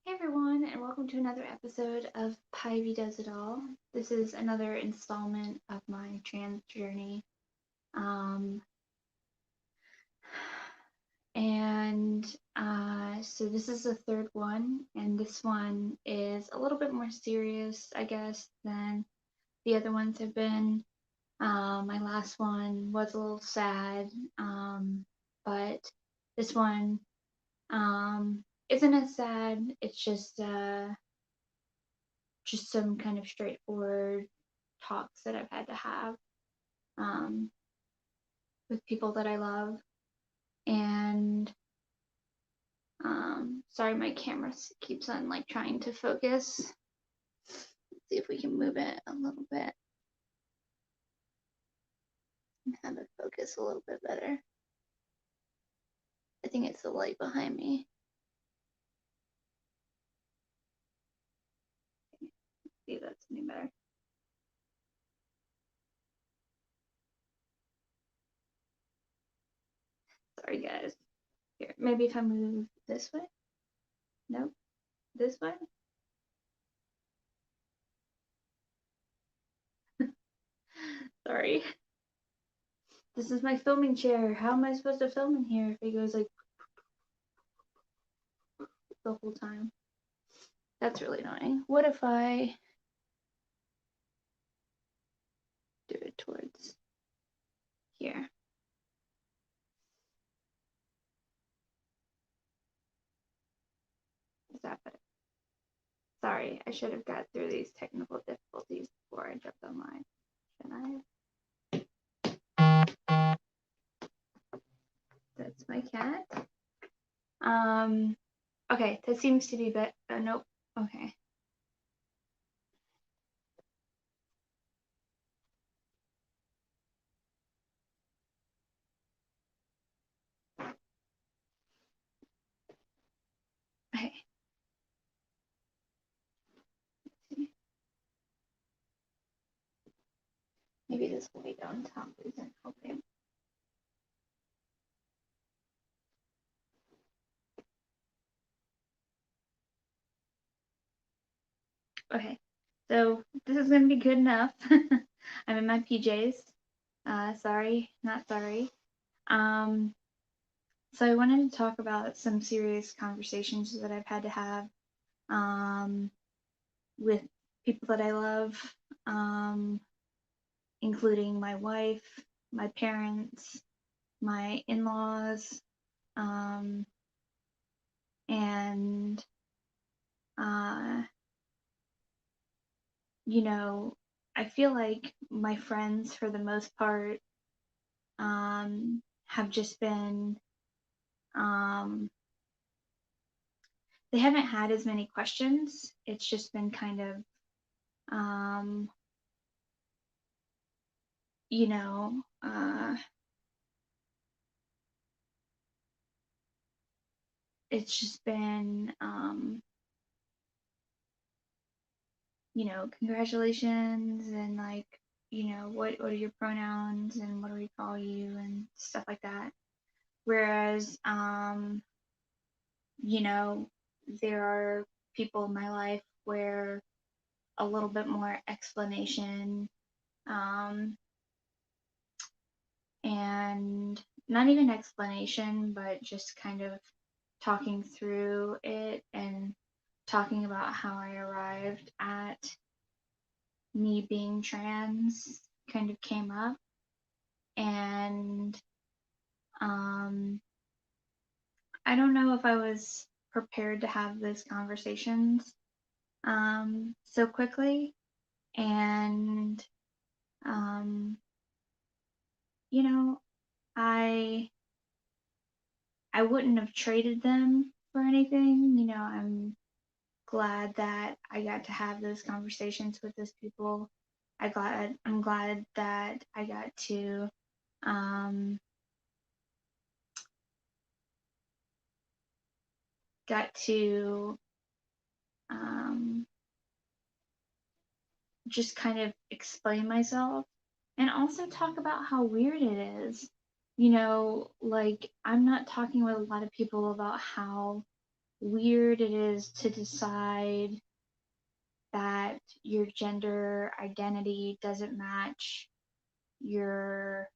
Hey everyone, and welcome to another episode of Pivy Does It All. This is another installment of my trans journey. Um, and so this is the third one, and this one is a little bit more serious, I guess, than the other ones have been. My last one was a little sad, but this one isn't as sad. It's just some kind of straightforward talks that I've had to have um, with people that I love. And sorry, my camera keeps on like trying to focus. Let's see if we can move it a little bit and have it focus a little bit better. I think it's the light behind me. Let's see if that's any better. Sorry, guys. Here, maybe if I move this way. Nope, this way. Sorry. This is my filming chair. How am I supposed to film in here if it goes like the whole time? That's really annoying. What if I do it towards here? Is that better? Sorry, I should have got through these technical difficulties before I jumped online. Shouldn't I? That's my cat. Okay, that seems to be better. Nope. Okay. Okay. Maybe this light on top isn't helping. Okay, so this is gonna be good enough. I'm in my PJs. Sorry, not sorry. So I wanted to talk about some serious conversations that I've had to have um, with people that I love, um, including my wife, my parents, my in-laws, um, and uh, you know, I feel like my friends, for the most part, have just been they haven't had as many questions. It's just been kind of um, you know, it's just been, congratulations and like, what are your pronouns and what do we call you and stuff like that. Whereas, you know, there are people in my life where a little bit more explanation, um, and not even explanation, but just kind of talking through it and talking about how I arrived at me being trans kind of came up. And um, I don't know if I was prepared to have those conversations so quickly. And, um, you know, I I wouldn't have traded them for anything. I'm glad that I got to have those conversations with those people. I'm glad that I um, got to um, just kind of explain myself and also talk about how weird it is. Like I'm not talking with a lot of people about how weird it is to decide that your gender identity doesn't match your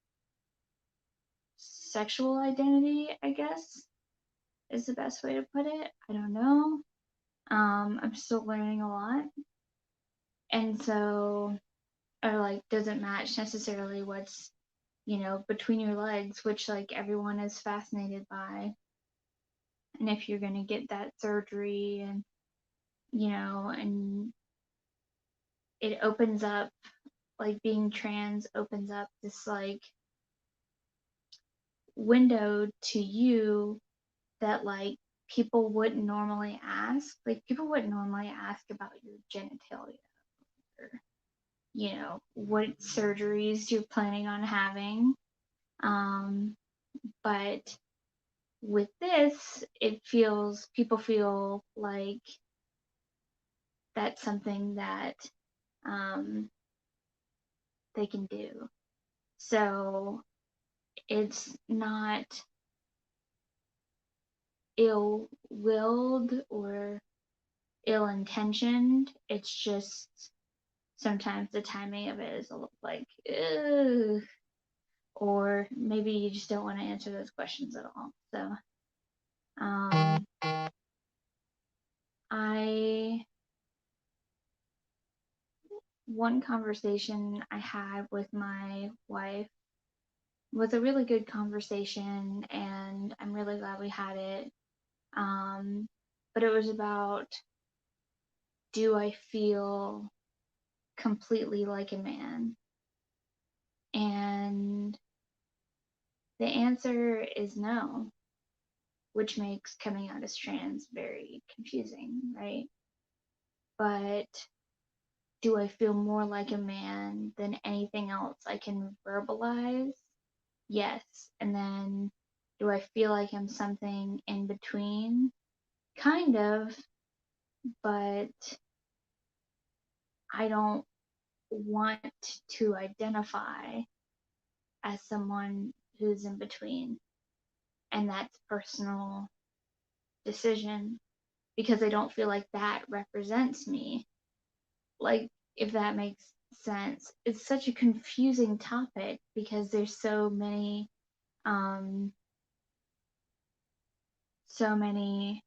sexual identity, I guess is the best way to put it. I don't know. I'm still learning a lot. And so, or like, doesn't match necessarily what's, between your legs, which like everyone is fascinated by. And if you're going to get that surgery and it opens up, like being trans opens up this like window to you that like people wouldn't normally ask. Like people wouldn't normally ask about your genitalia or, what surgeries you're planning on having. But with this, people feel like that's something that um, they can do. So it's not ill willed or ill intentioned. It's just sometimes the timing of it is a little like, ugh, or maybe you just don't want to answer those questions at all. So, um, I one conversation I had with my wife was a really good conversation, and I'm really glad we had it. But it was about, do I feel completely like a man? And the answer is no, which makes coming out as trans very confusing, right? But do I feel more like a man than anything else I can verbalize? Yes. And then do I feel like I'm something in between? Kind of, but I don't want to identify as someone who's in between. And that's a personal decision because I don't feel like that represents me. Like, if that makes sense. It's such a confusing topic because there's um, so many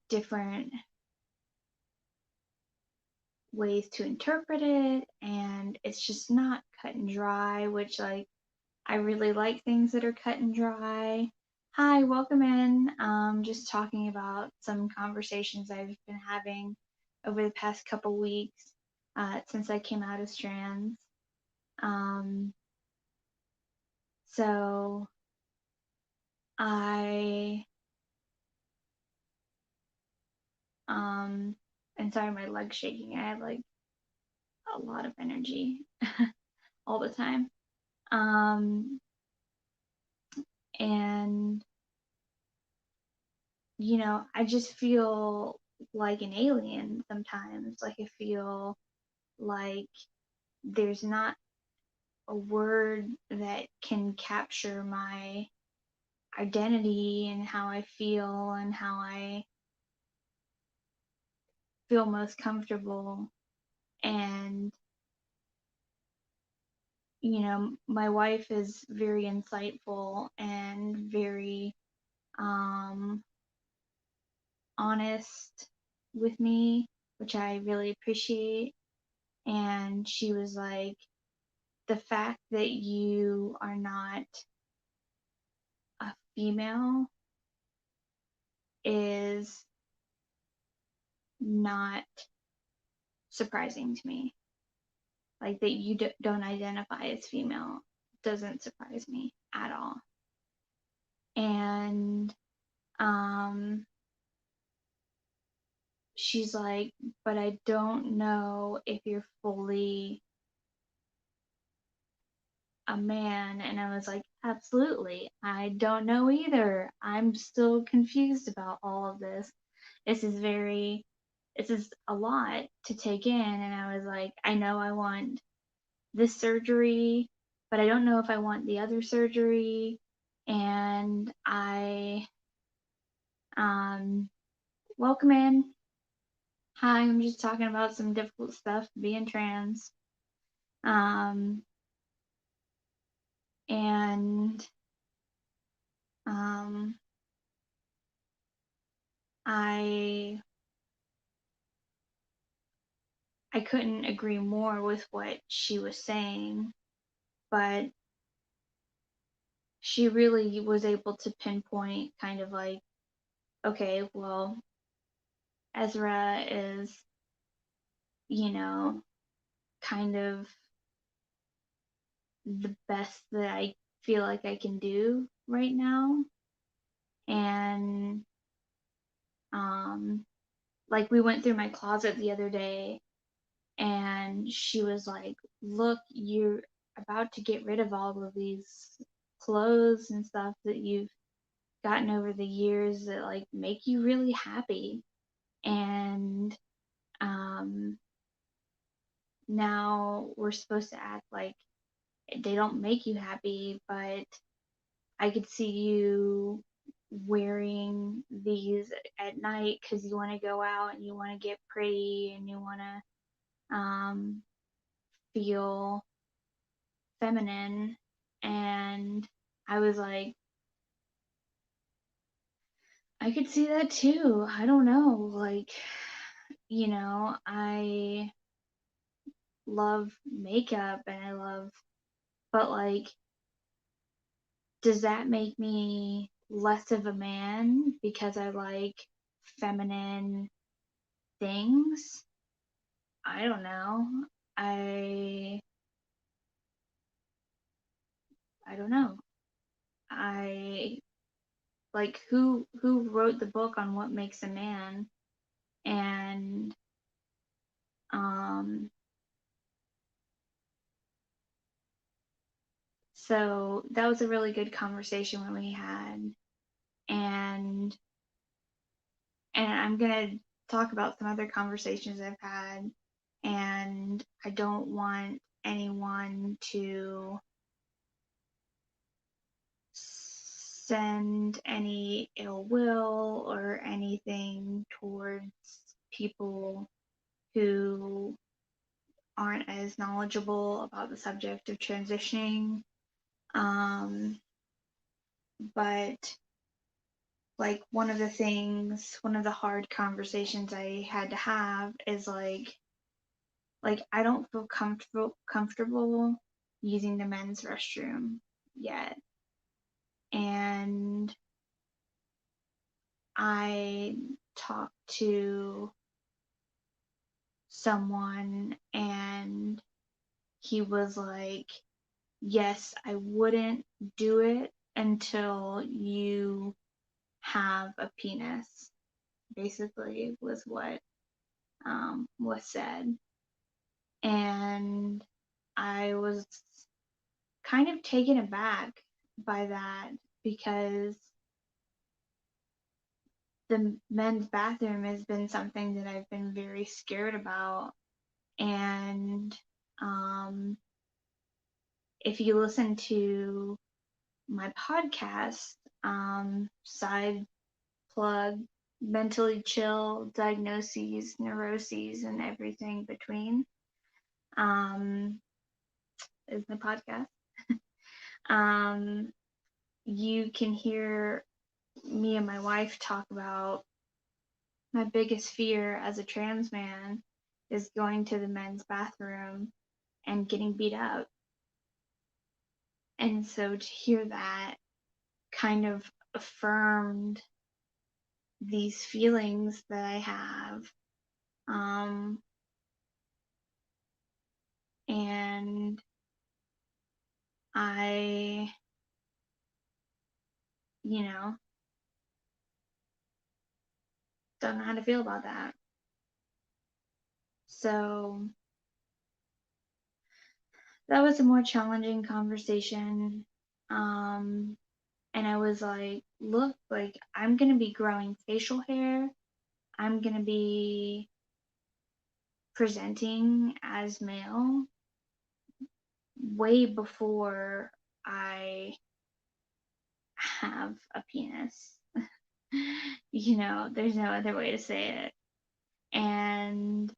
different ways to interpret it, and it's just not cut and dry, which like I really like things that are cut and dry. Hi, welcome in. Just talking about some conversations I've been having over the past couple weeks since I came out as trans. Um, so I and sorry, my leg's shaking. I have like a lot of energy all the time. Um, and I just feel like an alien sometimes. Like I feel like there's not a word that can capture my identity and how I feel and how I feel most comfortable. And, my wife is very insightful and very honest with me, which I really appreciate. And she was like, the fact that you are not a female is not surprising to me. Like that you don't identify as female doesn't surprise me at all. And she's like, but I don't know if you're fully a man. And I was like, absolutely. I don't know either. I'm still confused about all of this. This is a lot to take in. And I was like, I know I want this surgery, but I don't know if I want the other surgery. And Um, welcome in. Hi, I'm just talking about some difficult stuff being trans. Um, and um, I I couldn't agree more with what she was saying, but she really was able to pinpoint kind of like, okay, well, Ezra is, you know, kind of the best that I feel like I can do right now. And um like we went through my closet the other day and she was like, "Look, you're about to get rid of all of these clothes and stuff that you've gotten over the years that like make you really happy." And um now we're supposed to act like they don't make you happy, but I could see you wearing these at night because you want to go out and you want to get pretty and you want to feel feminine. And I was like, I could see that too. I don't know. Like, I love makeup and but like, does that make me less of a man because I like feminine things? I don't know. I I don't know. I like who wrote the book on what makes a man, and um so that was a really good conversation when we had, and I'm gonna talk about some other conversations I've had, and I don't want anyone to send any ill will or anything towards people who aren't as knowledgeable about the subject of transitioning. Um, but like one of the hard conversations I had to have is like I don't feel comfortable using the men's restroom yet. And I talked to someone and he was like, "Yes, I wouldn't do it until you have a penis," basically was what was said. And I was kind of taken aback by that because the men's bathroom has been something that I've been very scared about. And um, if you listen to my podcast, side plug, mentally chill, diagnoses, neuroses, and everything between, um, is my podcast. Um, you can hear me and my wife talk about my biggest fear as a trans man is going to the men's bathroom and getting beat up. And so to hear that kind of affirmed these feelings that I have. Um, and I, you know, don't know how to feel about that. So that was a more challenging conversation. Um, and I was like, look, like I'm gonna be growing facial hair. I'm gonna be presenting as male way before I have a penis. There's no other way to say it. And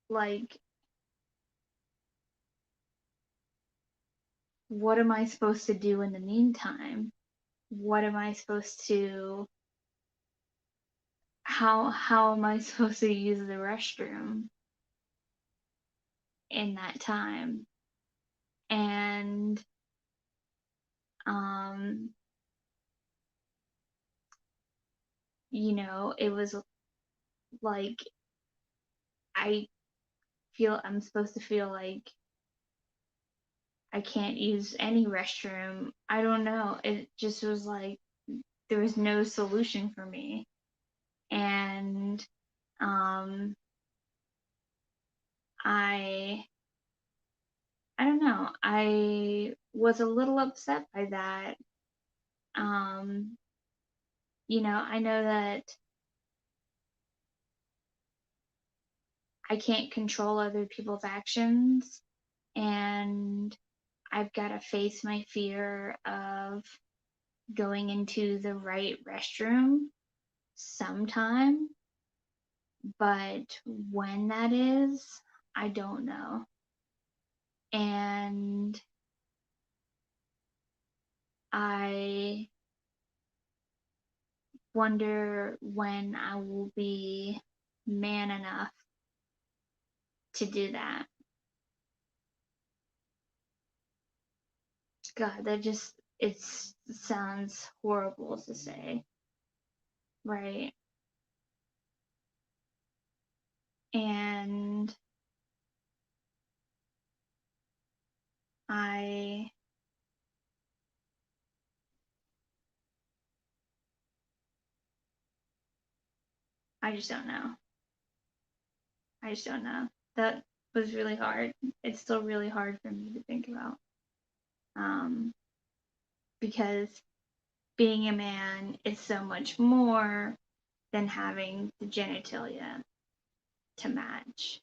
like, what am I supposed to do in the meantime? What am I supposed to how am I supposed to use the restroom in that time? And um, it was like I feel I'm supposed to feel like I can't use any restroom. I don't know. It just was like there was no solution for me. And um I I don't know. I was a little upset by that. Um, I know that I can't control other people's actions, and I've got to face my fear of going into the right restroom sometime, but when that is, I don't know. And I wonder when I will be man enough to do that. God, it sounds horrible to say, right? And I I just don't know. I just don't know. That was really hard. It's still really hard for me to think about. Um, because being a man is so much more than having the genitalia to match.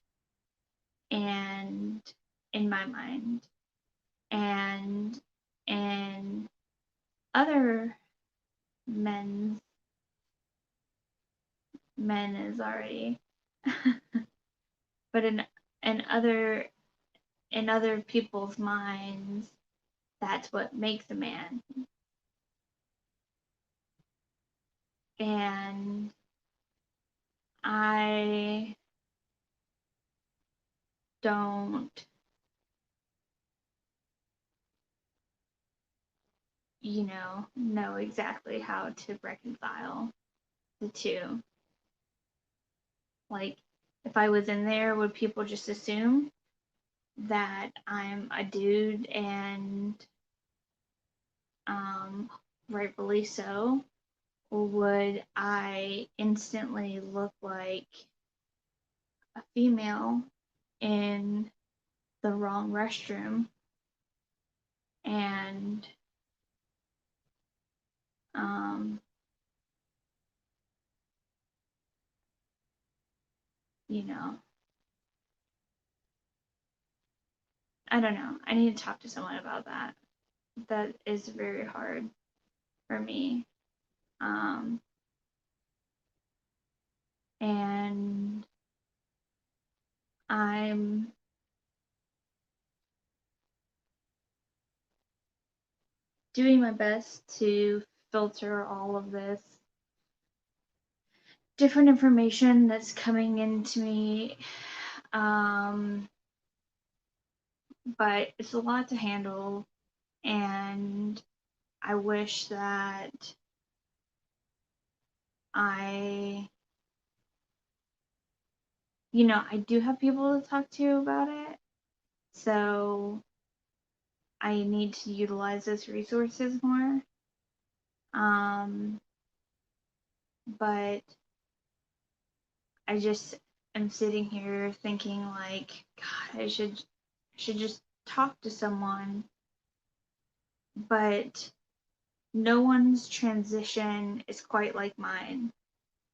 And in my mind, and in other men's men is already but in other in other people's minds, that's what makes a man. And I don't, know exactly how to reconcile the two. Like, if I was in there, would people just assume that I'm a dude and um, rightfully so? Or would I instantly look like a female in the wrong restroom and um, you know, I don't know. I need to talk to someone about that. That is very hard for me. Um, and I'm doing my best to filter all of this different information that's coming into me. Um, but it's a lot to handle, and I wish that I, I do have people to talk to about it. So I need to utilize those resources more. Um, but I just am sitting here thinking like, God, I should just talk to someone. But no one's transition is quite like mine.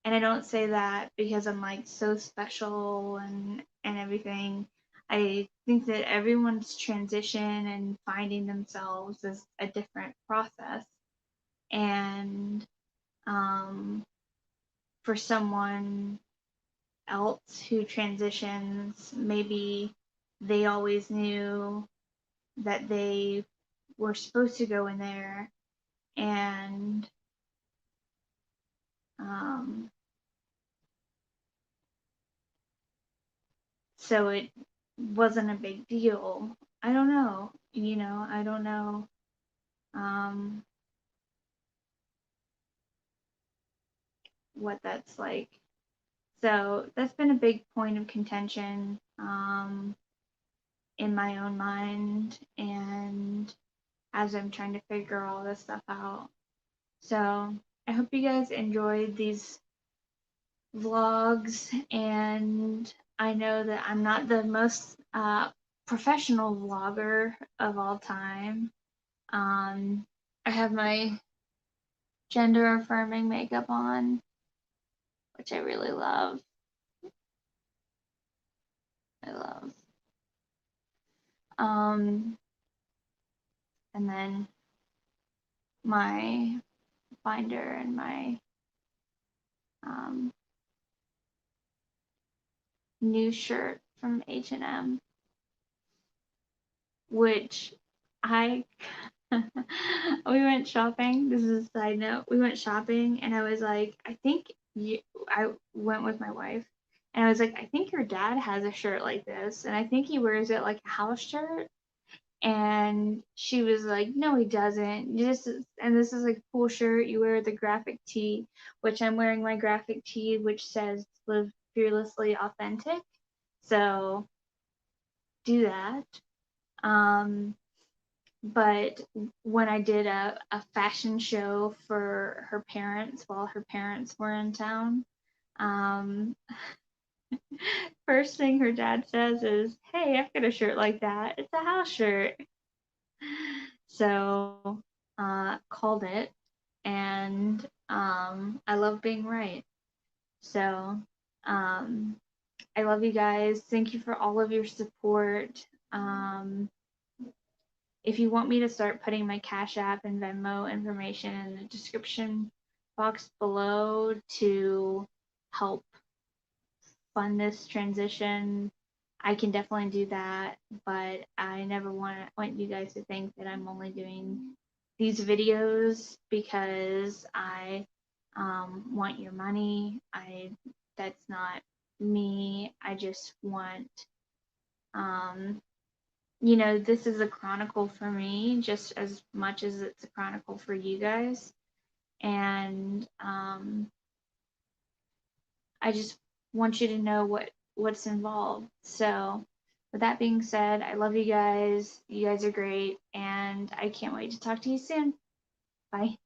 And I don't say that because I'm like so special and everything. I think that everyone's transition and finding themselves is a different process. And for someone else who transitions, maybe they always knew that they were supposed to go in there, and um, so it wasn't a big deal. I don't know, I don't know um, what that's like. So that's been a big point of contention in my own mind, and as I'm trying to figure all this stuff out. So I hope you guys enjoyed these vlogs, and I know that I'm not the most professional vlogger of all time. I have my gender affirming makeup on, which I really love. I love. And then my binder and my um, new shirt from H&M, which I we went shopping. This is a side note. We went shopping, and I was like, I went with my wife, and I was like, I think your dad has a shirt like this, and I think he wears it like a house shirt. And she was like, no, he doesn't. This is like a cool shirt. You wear the graphic tee, which I'm wearing my graphic tee, which says live fearlessly authentic. So do that. But when I did a fashion show for her parents while her parents were in town, um, first thing her dad says is, hey, I've got a shirt like that. It's a house shirt. So called it, and I love being right. So I love you guys. Thank you for all of your support. If you want me to start putting my Cash App and Venmo information in the description box below to help fund this transition, I can definitely do that. But I never want you guys to think that I'm only doing these videos because I want your money. That's not me. I just want this is a chronicle for me just as much as it's a chronicle for you guys. And I just want you to know what's involved. So with that being said, I love you guys. You guys are great, and I can't wait to talk to you soon. Bye.